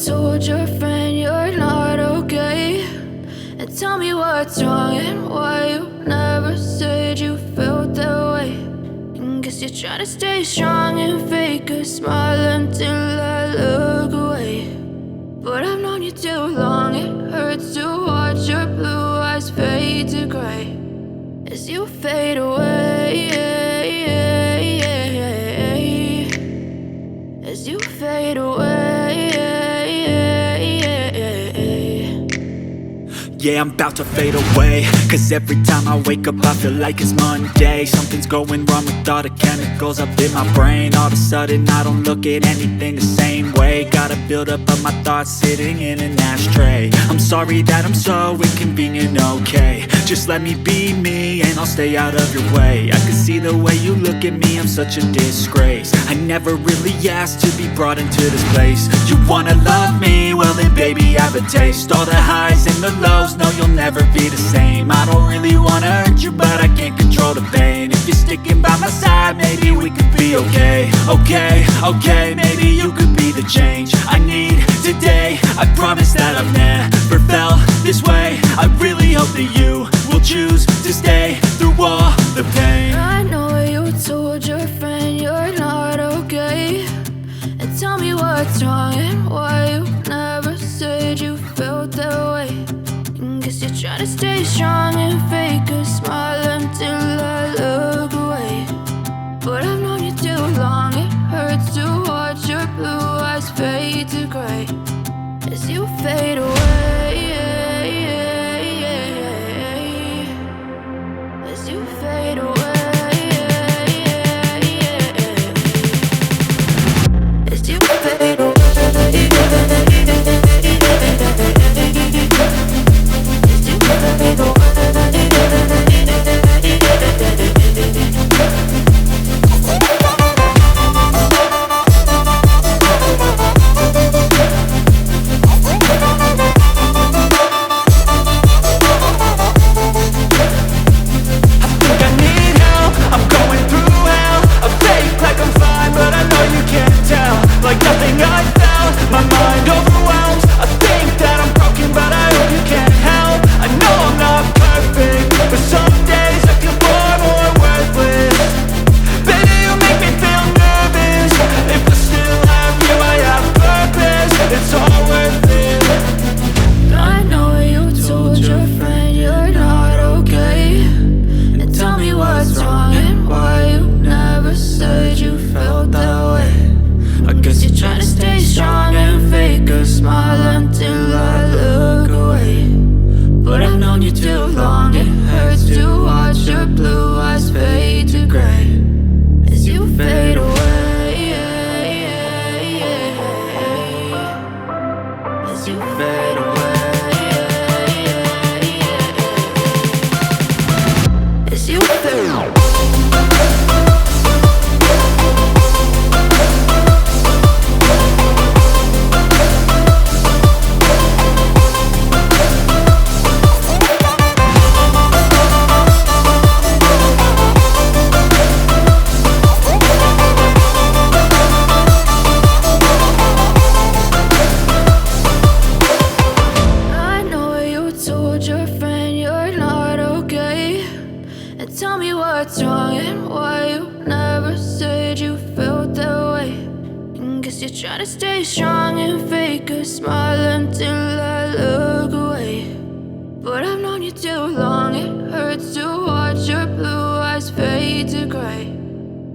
told your friend you're not okay, and tell me what's wrong and why you never said you felt that way. And guess you're trying to stay strong and fake a smile until I look away. But I've known you too long, it hurts to watch your blue eyes fade to gray as you fade away, as you fade away. Yeah, I'm about to fade away, cause every time I wake up I feel like it's Monday. Something's going wrong with all the chemicals up in my brain. All of a sudden I don't look at anything the same way. Gotta build up of my thoughts sitting in an ashtray. I'm sorry that I'm so inconvenient, okay. Just let me be me and I'll stay out of your way. I can see the way you look at me, I'm such a disgrace. I never really asked to be brought into this place. You wanna love me? Well then baby I have a taste. All the highs and the lows, no you'll never be the same. I don't really wanna hurt you but I can't control the pain. If you're sticking by my side maybe we could be okay. Okay, maybe you could be the change I need today. I promise that I've never felt this way. I really hope that you will choose to stay through all the pain. I know you told your friend you're not okay, and tell me what's wrong and why you never said you felt that way. And guess you're trying to stay strong and fake a smile until I look away. But I've known you too long, it hurts to watch your blue eyes fade to gray as you fade away, as you fade away, as you fade away. Tell me what's wrong and why you never said you felt that way. And guess you're trying to stay strong and fake a smile until I look away. But I've known you too long, it hurts to